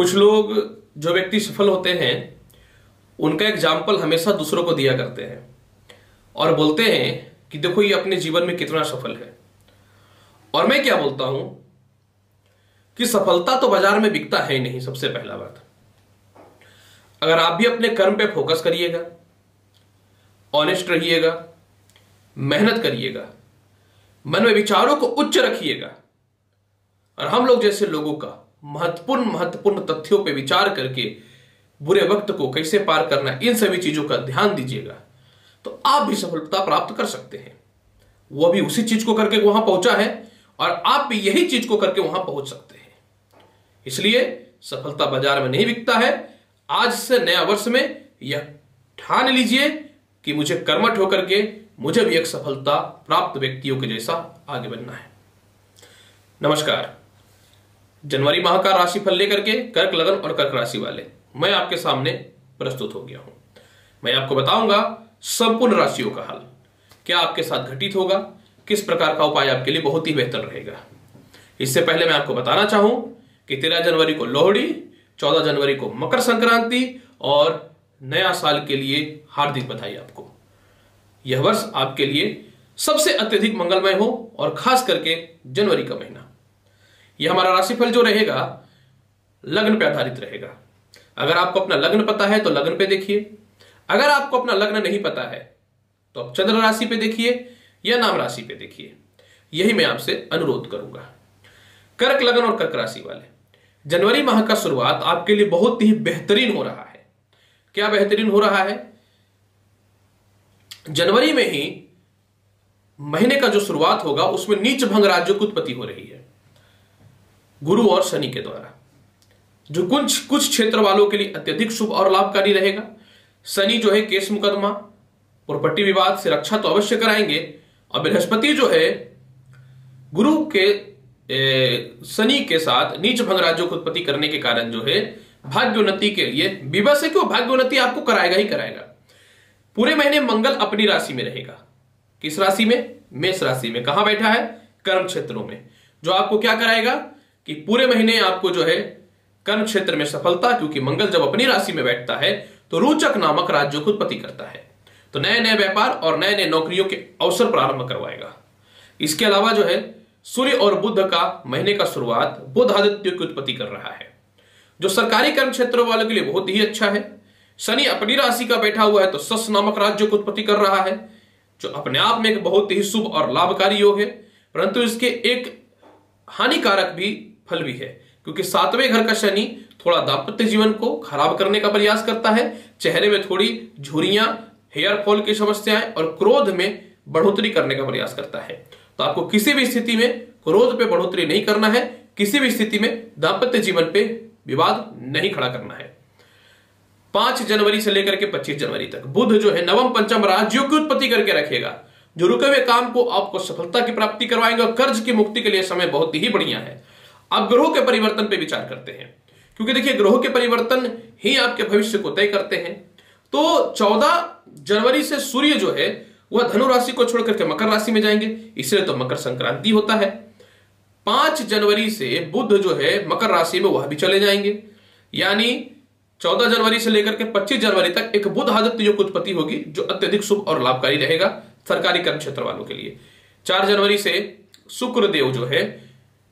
कुछ लोग जो व्यक्ति सफल होते हैं उनका एग्जाम्पल हमेशा दूसरों को दिया करते हैं और बोलते हैं कि देखो ये अपने जीवन में कितना सफल है। और मैं क्या बोलता हूं कि सफलता तो बाजार में बिकता है ही नहीं। सबसे पहला बात, अगर आप भी अपने कर्म पे फोकस करिएगा, ऑनेस्ट रहिएगा, मेहनत करिएगा, मन में विचारों को उच्च रखिएगा और हम लोग जैसे लोगों का महत्वपूर्ण तथ्यों पे विचार करके बुरे वक्त को कैसे पार करना, इन सभी चीजों का ध्यान दीजिएगा, तो आप भी सफलता प्राप्त कर सकते हैं। वो भी उसी चीज को करके वहां पहुंचा है और आप भी यही चीज को करके वहां पहुंच सकते हैं। इसलिए सफलता बाजार में नहीं बिकता है। आज से नया वर्ष में यह ठान लीजिए कि मुझे कर्मठ होकर के मुझे भी एक सफलता प्राप्त व्यक्तियों के जैसा आगे बनना है। नमस्कार। जनवरी माह का राशिफल लेकर के कर्क लगन और कर्क राशि वाले मैं आपके सामने प्रस्तुत हो गया हूं। मैं आपको बताऊंगा संपूर्ण राशियों का हाल क्या आपके साथ घटित होगा, किस प्रकार का उपाय आपके लिए बहुत ही बेहतर रहेगा। इससे पहले मैं आपको बताना चाहूं कि 13 जनवरी को लोहड़ी, 14 जनवरी को मकर संक्रांति और नया साल के लिए हार्दिक बधाई आपको। यह वर्ष आपके लिए सबसे अत्यधिक मंगलमय हो और खास करके जनवरी का महीना। यह हमारा राशिफल जो रहेगा लग्न पे आधारित रहेगा। अगर आपको अपना लग्न पता है तो लग्न पे देखिए, अगर आपको अपना लग्न नहीं पता है तो आप चंद्र राशि पे देखिए या नाम राशि पे देखिए। यही मैं आपसे अनुरोध करूंगा। कर्क लगन और कर्क राशि वाले जनवरी माह का शुरुआत आपके लिए बहुत ही बेहतरीन हो रहा है। क्या बेहतरीन हो रहा है? जनवरी में ही महीने का जो शुरुआत होगा उसमें नीच भंग राज्यों की उत्पत्ति हो रही है गुरु और शनि के द्वारा, जो कुछ क्षेत्र वालों के लिए अत्यधिक शुभ और लाभकारी रहेगा। शनि जो है केस मुकदमा, प्रॉपर्टी विवाद से रक्षा तो अवश्य कराएंगे और बृहस्पति जो है गुरु के शनि के साथ नीच भंग राज्यों की उत्पत्ति करने के कारण जो है भाग्योन्नति के लिए विवश है कि वो भाग्योन्नति आपको कराएगा ही कराएगा। पूरे महीने मंगल अपनी राशि में रहेगा। किस राशि में? मेष राशि में। कहां बैठा है? कर्म क्षेत्रों में, जो आपको क्या कराएगा कि पूरे महीने आपको जो है कर्म क्षेत्र में सफलता, क्योंकि मंगल जब अपनी राशि में बैठता है तो रोचक नामक राज्यों की उत्पत्ति करता है, तो नए नए व्यापार और नए नए नौकरियों के अवसर प्रारंभ करवाएगा। इसके अलावा जो है सूर्य और बुध का महीने का शुरुआत बुध आदित्य की उत्पत्ति कर रहा है, जो सरकारी कर्म क्षेत्रों वालों के लिए बहुत ही अच्छा है। शनि अपनी राशि का बैठा हुआ है तो सस नामक राज्य की उत्पत्ति कर रहा है, जो अपने आप में एक बहुत ही शुभ और लाभकारी योग है। परंतु इसके एक हानिकारक भी फल भी है, क्योंकि 7वें घर का शनि थोड़ा दाम्पत्य जीवन को खराब करने का प्रयास करता है। चेहरे में थोड़ी झुर्रियां, हेयर फॉल की समस्याएं और क्रोध में बढ़ोतरी करने का प्रयास करता है। तो आपको किसी भी स्थिति में क्रोध पे बढ़ोतरी नहीं करना है, किसी भी स्थिति में दाम्पत्य जीवन पे विवाद नहीं खड़ा करना है। 5 जनवरी से लेकर के 25 जनवरी तक बुध जो है नवम पंचम राज्यों की उत्पत्ति करके रखेगा, जो रुके हुए काम को आपको सफलता की प्राप्ति करवाएंगे और कर्ज की मुक्ति के लिए समय बहुत ही बढ़िया है। आप ग्रहों के परिवर्तन पे विचार करते हैं, क्योंकि देखिए ग्रहों के परिवर्तन ही आपके भविष्य को तय करते हैं। तो 14 जनवरी से सूर्य जो है वह धनु राशि को छोड़ करके मकर राशि में जाएंगे, इसलिए तो मकर संक्रांति होता है। 5 जनवरी से बुध जो है मकर राशि में वह भी चले जाएंगे, यानी 14 जनवरी से लेकर के 25 जनवरी तक एक बुध आदित्य योग की उत्पत्ति होगी, जो अत्यधिक शुभ और लाभकारी रहेगा सरकारी कर्म क्षेत्र वालों के लिए। 4 जनवरी से शुक्र देव जो है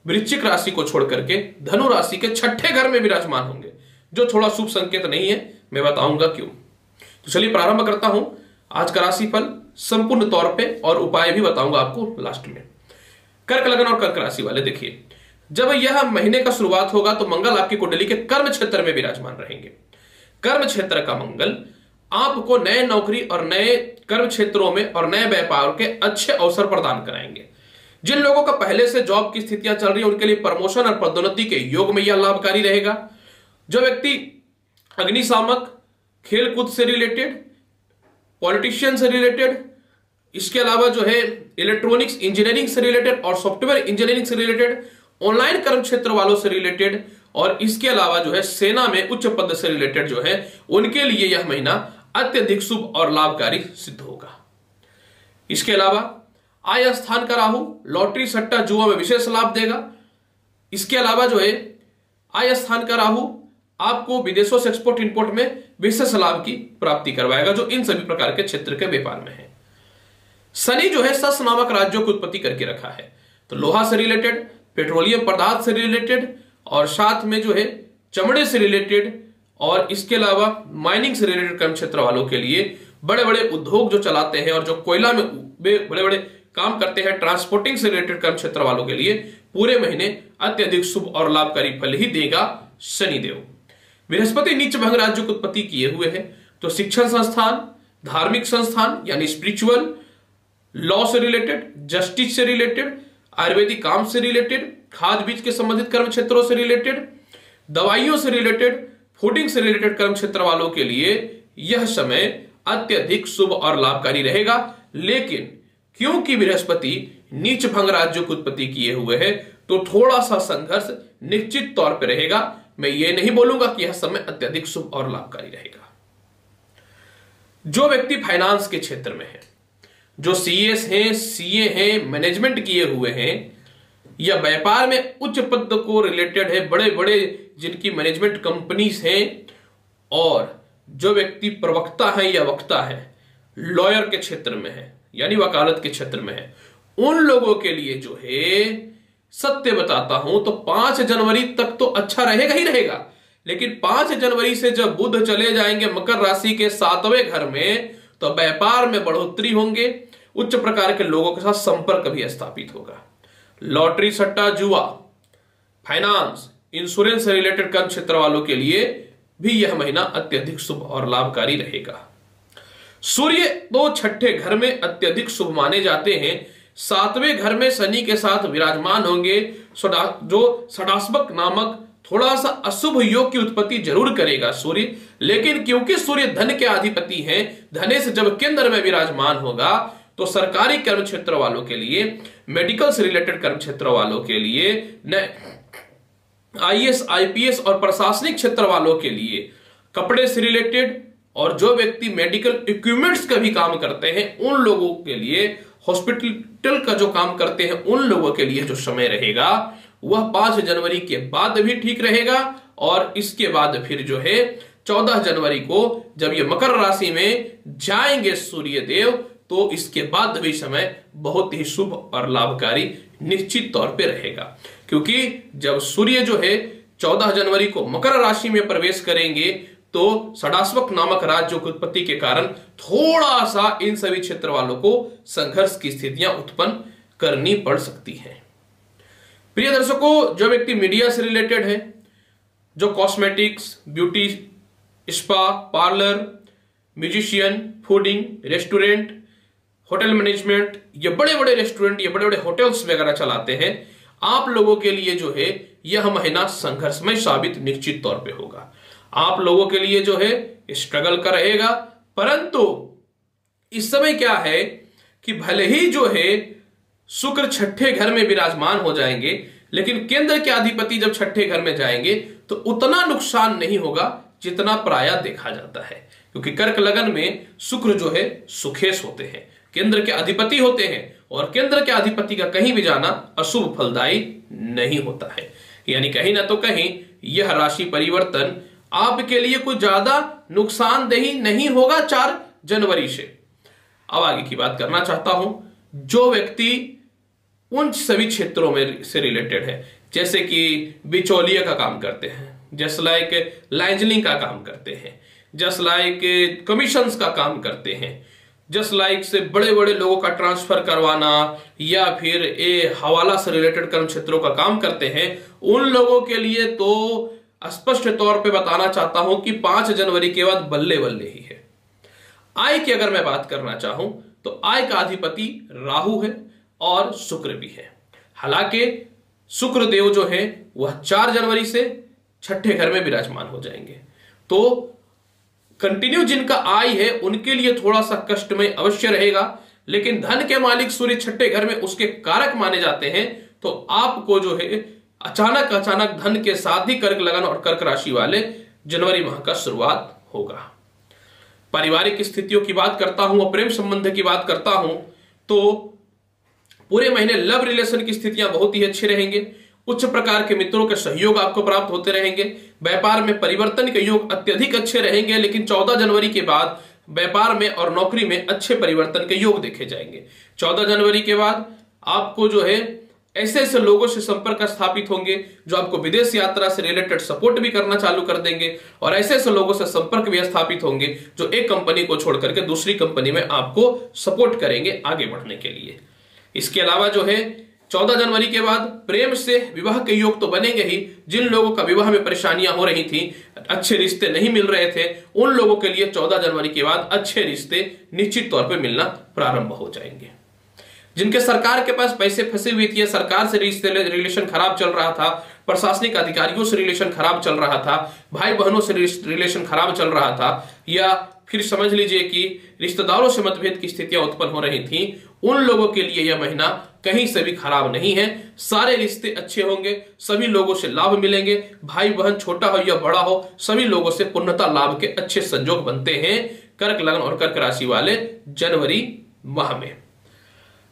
वृश्चिक राशि को छोड़ करके धनु राशि के 6ठे घर में विराजमान होंगे, जो थोड़ा शुभ संकेत नहीं है। मैं बताऊंगा क्यों। तो चलिए प्रारंभ करता हूं आज का राशिफल संपूर्ण तौर पे, और उपाय भी बताऊंगा आपको लास्ट में। कर्क लगन और कर्क राशि वाले देखिए, जब यह महीने का शुरुआत होगा तो मंगल आपकी कुंडली के कर्म क्षेत्र में विराजमान रहेंगे। कर्म क्षेत्र का मंगल आपको नए नौकरी और नए कर्म क्षेत्रों में और नए व्यापार के अच्छे अवसर प्रदान कराएंगे। जिन लोगों का पहले से जॉब की स्थितियां चल रही है उनके लिए प्रमोशन और पदोन्नति के योग में यह लाभकारी रहेगा। जो व्यक्ति अग्निशामक, खेलकूद से रिलेटेड, पॉलिटिशियन से रिलेटेड, इसके अलावा जो है इलेक्ट्रॉनिक्स इंजीनियरिंग से रिलेटेड और सॉफ्टवेयर इंजीनियरिंग से रिलेटेड, ऑनलाइन कर्म क्षेत्र वालों से रिलेटेड, और इसके अलावा जो है सेना में उच्च पद से रिलेटेड जो है उनके लिए यह महीना अत्यधिक शुभ और लाभकारी सिद्ध होगा। इसके अलावा आय स्थान का राहु लॉटरी, सट्टा, जुआ में विशेष लाभ देगा। इसके अलावा जो है आय स्थान का राहु आपको विदेशों से एक्सपोर्ट इंपोर्ट में विशेष लाभ की प्राप्ति करवाएगा, जो इन सभी प्रकार के क्षेत्र के व्यापार में है। शनि जो है सस नामक राज्यों की उत्पत्ति करके रखा है, तो लोहा से रिलेटेड, पेट्रोलियम पदार्थ से रिलेटेड, और साथ में जो है चमड़े से रिलेटेड, और इसके अलावा माइनिंग से रिलेटेड कर्म क्षेत्र वालों के लिए, बड़े बड़े उद्योग जो चलाते हैं और जो कोयला में बड़े बड़े काम करते हैं, ट्रांसपोर्टिंग से रिलेटेड कर्म क्षेत्र वालों के लिए पूरे महीने अत्यधिक शुभ और लाभकारी फल ही देगा शनिदेव। बृहस्पति नीच भंग राज्य की उत्पत्ति किए हुए है, तो शिक्षण संस्थान, धार्मिक संस्थान यानी स्पिरिचुअल, लॉ से रिलेटेड, जस्टिस से रिलेटेड, आयुर्वेदिक काम से रिलेटेड, खाद बीज के संबंधित कर्म क्षेत्रों से रिलेटेड, दवाइयों से रिलेटेड, फूडिंग से रिलेटेड कर्म क्षेत्र वालों के लिए यह समय अत्यधिक शुभ और लाभकारी रहेगा। लेकिन क्योंकि बृहस्पति नीच भंग राज्यों की उत्पत्ति किए हुए है, तो थोड़ा सा संघर्ष निश्चित तौर पर रहेगा। मैं ये नहीं बोलूंगा कि यह समय अत्यधिक शुभ और लाभकारी रहेगा। जो व्यक्ति फाइनेंस के क्षेत्र में है, जो सीएस हैं, सीए हैं, मैनेजमेंट किए हुए हैं, या व्यापार में उच्च पद को रिलेटेड है, बड़े बड़े जिनकी मैनेजमेंट कंपनीज हैं, और जो व्यक्ति प्रवक्ता है या वक्ता है, लॉयर के क्षेत्र में है यानी वकालत के क्षेत्र में है, उन लोगों के लिए जो है सत्य बताता हूं तो 5 जनवरी तक तो अच्छा रहेगा ही रहेगा। लेकिन 5 जनवरी से जब बुध चले जाएंगे मकर राशि के 7वें घर में, तो व्यापार में बढ़ोतरी होंगे, उच्च प्रकार के लोगों के साथ संपर्क भी स्थापित होगा। लॉटरी, सट्टा, जुआ, फाइनेंस, इंश्योरेंस से रिलेटेड कर्म क्षेत्र वालों के लिए भी यह महीना अत्यधिक शुभ और लाभकारी रहेगा। सूर्य तो छठे घर में अत्यधिक शुभ माने जाते हैं, 7वें घर में शनि के साथ विराजमान होंगे, जो षडाष्टक नामक थोड़ा सा अशुभ योग की उत्पत्ति जरूर करेगा सूर्य। लेकिन क्योंकि सूर्य धन के अधिपति हैं, धनेश जब केंद्र में विराजमान होगा, तो सरकारी कर्म क्षेत्र वालों के लिए, मेडिकल से रिलेटेड कर्म क्षेत्र वालों के लिए, आईएएस, आईपीएस और प्रशासनिक क्षेत्र वालों के लिए, कपड़े से रिलेटेड, और जो व्यक्ति मेडिकल इक्विपमेंट्स का भी काम करते हैं उन लोगों के लिए, हॉस्पिटल का जो काम करते हैं उन लोगों के लिए जो समय रहेगा वह 5 जनवरी के बाद भी ठीक रहेगा। और इसके बाद फिर जो है 14 जनवरी को जब ये मकर राशि में जाएंगे सूर्य देव, तो इसके बाद भी समय बहुत ही शुभ और लाभकारी निश्चित तौर पे रहेगा। क्योंकि जब सूर्य जो है 14 जनवरी को मकर राशि में प्रवेश करेंगे, तो षडाष्टक नामक राज्य की उत्पत्ति के कारण थोड़ा सा इन सभी क्षेत्र वालों को संघर्ष की स्थितियां उत्पन्न करनी पड़ सकती हैं। प्रिय दर्शकों, जो व्यक्ति मीडिया से रिलेटेड है, जो cosmetics, beauty, spa, parlour, musician, fooding, restaurant, hotel management, ये बड़े बड़े रेस्टोरेंट, ये बड़े बड़े होटल्स वगैरह चलाते हैं, आप लोगों के लिए जो है यह महीना संघर्षमय साबित निश्चित तौर पे होगा। आप लोगों के लिए जो है स्ट्रगल का रहेगा। परंतु इस समय क्या है कि भले ही जो है शुक्र छठे घर में विराजमान हो जाएंगे, लेकिन केंद्र के अधिपति जब छठे घर में जाएंगे तो उतना नुकसान नहीं होगा जितना प्रायः देखा जाता है। क्योंकि कर्क लगन में शुक्र जो है सुखेश होते हैं, केंद्र के अधिपति होते हैं, और केंद्र के अधिपति का कहीं भी जाना अशुभ फलदायी नहीं होता है। यानी कहीं ना तो कहीं यह राशि परिवर्तन आपके लिए कोई ज्यादा नुकसानदेही नहीं होगा 4 जनवरी से। अब आगे की बात करना चाहता हूं, जो व्यक्ति उन सभी क्षेत्रों में से रिलेटेड है, जैसे कि बिचौलिया का काम करते हैं, जस्ट लाइक लाइंजलिंग का काम करते हैं, जस्ट लाइक कमीशंस का काम करते हैं, जस्ट लाइक से बड़े बड़े लोगों का ट्रांसफर करवाना, या फिर हवाला से रिलेटेड कर्म क्षेत्रों का काम करते हैं, उन लोगों के लिए तो स्पष्ट तौर पे बताना चाहता हूं कि 5 जनवरी के बाद बल्ले बल्ले ही है। आय की अगर मैं बात करना चाहूं तो आय का अधिपति राहु है और शुक्र भी है। हालांकि शुक्र देव जो है वह 4 जनवरी से छठे घर में विराजमान हो जाएंगे, तो कंटिन्यू जिनका आय है उनके लिए थोड़ा सा कष्टमय अवश्य रहेगा। लेकिन धन के मालिक सूर्य छठे घर में उसके कारक माने जाते हैं, तो आपको जो है अचानक धन के साथ ही कर्क लगन और कर्क राशि वाले जनवरी माह का शुरुआत होगा। पारिवारिक स्थितियों की बात करता हूं और प्रेम संबंध की बात करता हूं, तो पूरे महीने लव रिलेशन की स्थितियां बहुत ही अच्छी रहेंगे। उच्च प्रकार के मित्रों के सहयोग आपको प्राप्त होते रहेंगे। व्यापार में परिवर्तन के योग अत्यधिक अच्छे रहेंगे, लेकिन 14 जनवरी के बाद व्यापार में और नौकरी में अच्छे परिवर्तन के योग देखे जाएंगे। 14 जनवरी के बाद आपको जो है ऐसे ऐसे लोगों से संपर्क स्थापित होंगे जो आपको विदेश यात्रा से रिलेटेड सपोर्ट भी करना चालू कर देंगे, और ऐसे ऐसे लोगों से संपर्क भी स्थापित होंगे जो एक कंपनी को छोड़ करके दूसरी कंपनी में आपको सपोर्ट करेंगे आगे बढ़ने के लिए। इसके अलावा जो है 14 जनवरी के बाद प्रेम से विवाह के योग तो बनेंगे ही। जिन लोगों का विवाह में परेशानियां हो रही थी, अच्छे रिश्ते नहीं मिल रहे थे, उन लोगों के लिए 14 जनवरी के बाद अच्छे रिश्ते निश्चित तौर पर मिलना प्रारंभ हो जाएंगे। जिनके सरकार के पास पैसे फंसे हुए थे, सरकार से रिलेशन खराब चल रहा था, प्रशासनिक अधिकारियों से रिलेशन खराब चल रहा था, भाई बहनों से रिलेशन खराब चल रहा था, या फिर समझ लीजिए कि रिश्तेदारों से मतभेद की स्थितियां उत्पन्न हो रही थी, उन लोगों के लिए यह महीना कहीं से भी खराब नहीं है। सारे रिश्ते अच्छे होंगे, सभी लोगों से लाभ मिलेंगे, भाई बहन छोटा हो या बड़ा हो, सभी लोगों से पूर्णतः लाभ के अच्छे संजोग बनते हैं कर्क लग्न और कर्क राशि वाले जनवरी माह में।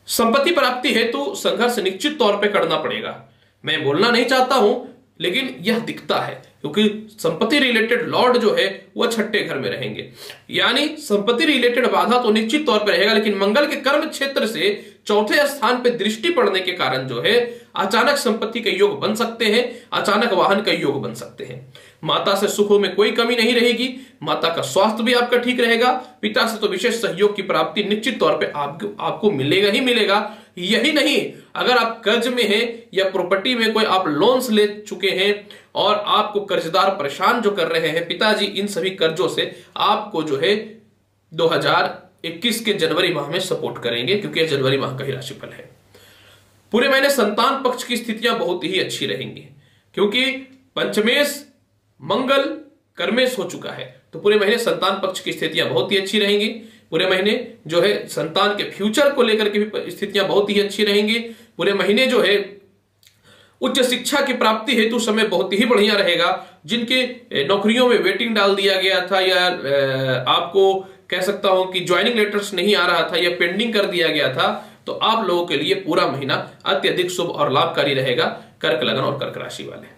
संपत्ति प्राप्ति हेतु संघर्ष निश्चित तौर पे करना पड़ेगा। मैं बोलना नहीं चाहता हूं, लेकिन यह दिखता है, क्योंकि संपत्ति रिलेटेड लॉर्ड जो है वह छठे घर में रहेंगे, यानी संपत्ति रिलेटेड बाधा तो निश्चित तौर पर रहेगा, लेकिन मंगल के कर्म क्षेत्र से चौथे स्थान पे दृष्टि पड़ने के कारण जो है अचानक संपत्ति के योग बन सकते हैं, अचानक वाहन का योग बन सकते हैं। माता से सुखों में कोई कमी नहीं रहेगी, माता का स्वास्थ्य भी आपका ठीक रहेगा, पिता से तो विशेष सहयोग की प्राप्ति निश्चित तौर पे आपको मिलेगा ही मिलेगा। यही नहीं, अगर आप कर्ज में हैं या प्रॉपर्टी में कोई आप लोन्स ले चुके हैं और आपको कर्जदार परेशान जो कर रहे हैं पिताजी, इन सभी कर्जों से आपको जो है 2021 के जनवरी माह में सपोर्ट करेंगे, क्योंकि यह जनवरी माह का ही राशिफल है। पूरे महीने संतान पक्ष की स्थितियां बहुत ही अच्छी रहेंगी, क्योंकि पंचमेश मंगल कर्मेश हो चुका है, तो पूरे महीने संतान पक्ष की स्थितियां बहुत ही अच्छी रहेंगी। पूरे महीने जो है संतान के फ्यूचर को लेकर के भी स्थितियां बहुत ही अच्छी रहेंगी। पूरे महीने जो है उच्च शिक्षा की प्राप्ति हेतु समय बहुत ही बढ़िया रहेगा। जिनके नौकरियों में वेटिंग डाल दिया गया था, या आपको कह सकता हूं कि ज्वाइनिंग लेटर्स नहीं आ रहा था या पेंडिंग कर दिया गया था, तो आप लोगों के लिए पूरा महीना अत्यधिक शुभ और लाभकारी रहेगा, कर्क लग्न और कर्क राशि वाले।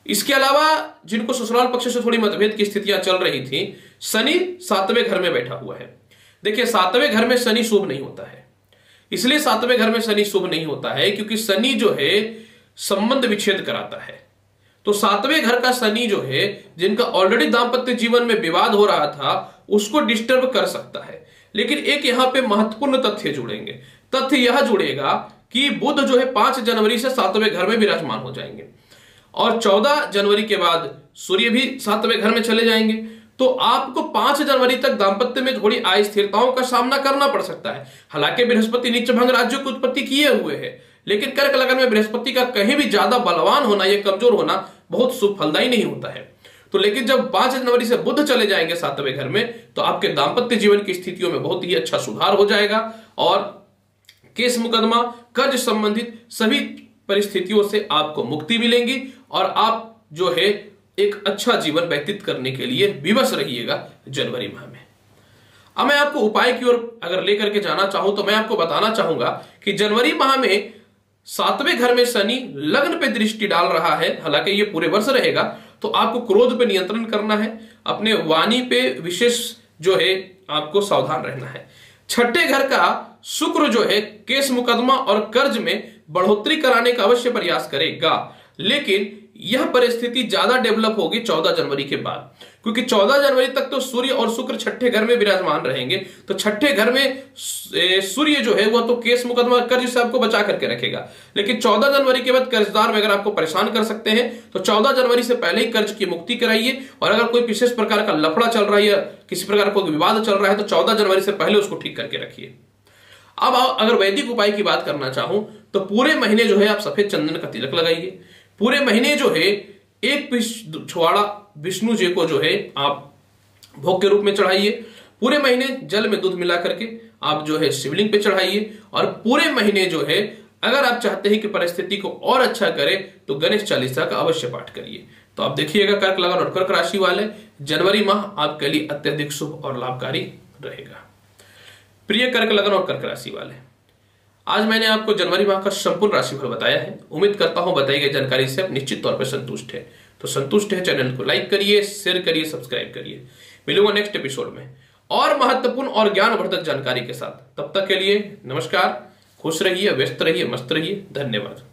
इसके अलावा जिनको ससुराल पक्ष से थोड़ी मतभेद की स्थितियां चल रही थी, शनि 7वें घर में बैठा हुआ है। देखिए 7वें घर में शनि शुभ नहीं होता है। इसलिए 7वें घर में शनि शुभ नहीं होता है क्योंकि शनि जो है संबंध विच्छेद कराता है। तो 7वें घर का शनि जो है, जिनका ऑलरेडी दांपत्य जीवन में विवाद हो रहा था, उसको डिस्टर्ब कर सकता है। लेकिन एक यहां पे महत्वपूर्ण तथ्य जुड़ेंगे। तथ्य यह जुड़ेगा कि बुध जो है 5 जनवरी से 7वें घर में विराजमान हो जाएंगे, और 14 जनवरी के बाद सूर्य भी 7वें घर में चले जाएंगे। तो आपको 5 जनवरी तक दांपत्य में थोड़ी अस्थिरताओं का सामना करना पड़ सकता है। हालांकि बृहस्पति नीच भंग राज्यों की उत्पत्ति किए हुए है, लेकिन कर्क लगन में बृहस्पति का कहीं भी ज्यादा बलवान होना या कमजोर होना बहुत शुभ फलदायी नहीं होता है। तो लेकिन जब 5 जनवरी से बुध चले जाएंगे 7वें घर में, तो आपके दांपत्य जीवन की स्थितियों में बहुत ही अच्छा सुधार हो जाएगा, और केस मुकदमा कर्ज संबंधित सभी परिस्थितियों से आपको मुक्ति मिलेगी, और आप जो है एक अच्छा जीवन व्यतीत करने के लिए विवश रहिएगा जनवरी माह में। अब मैं आपको उपाय की ओर अगर लेकर के जाना चाहूं, तो मैं आपको बताना चाहूंगा कि जनवरी माह में 7वें घर में शनि लग्न पे दृष्टि डाल रहा है। हालांकि ये पूरे वर्ष रहेगा, तो आपको क्रोध पे नियंत्रण करना है, अपने वाणी पे विशेष जो है आपको सावधान रहना है। छठे घर का शुक्र जो है केस मुकदमा और कर्ज में बढ़ोतरी कराने का अवश्य प्रयास करेगा, लेकिन यह परिस्थिति ज्यादा डेवलप होगी 14 जनवरी के बाद, क्योंकि 14 जनवरी तक तो सूर्य और शुक्र छठे घर में विराजमान रहेंगे। तो छठे घर में सूर्य जो है वह तो केस मुकदमा कर्ज से आपको बचा करके रखेगा, लेकिन 14 जनवरी के बाद कर्जदार वगैरह आपको परेशान कर सकते हैं। तो 14 जनवरी से पहले ही कर्ज की मुक्ति कराइए, और अगर कोई विशेष प्रकार का लफड़ा चल रहा है या किसी प्रकार का विवाद चल रहा है, तो 14 जनवरी से पहले उसको ठीक करके रखिए। अब अगर वैदिक उपाय की बात करना चाहूं, तो पूरे महीने जो है आप सफेद चंदन का तिलक लगाइए। पूरे महीने जो है एक छुआड़ा विष्णु जी को जो है आप भोग के रूप में चढ़ाइए। पूरे महीने जल में दूध मिला करके आप जो है शिवलिंग पे चढ़ाइए। और पूरे महीने जो है अगर आप चाहते हैं कि परिस्थिति को और अच्छा करें, तो गणेश चालीसा का अवश्य पाठ करिए। तो आप देखिएगा कर्क लगन और कर्क राशि वाले, जनवरी माह आपके लिए अत्यधिक शुभ और लाभकारी रहेगा। प्रिय कर्क लगन और कर्क राशि वाले, आज मैंने आपको जनवरी माह का संपूर्ण राशिफल बताया है। उम्मीद करता हूं बताई गई जानकारी से आप निश्चित तौर पर संतुष्ट है। तो संतुष्ट है, चैनल को लाइक करिए, शेयर करिए, सब्सक्राइब करिए। मिलूंगा नेक्स्ट एपिसोड में और महत्वपूर्ण और ज्ञानवर्धक जानकारी के साथ। तब तक के लिए नमस्कार, खुश रहिए, व्यस्त रहिए, मस्त रहिए। धन्यवाद।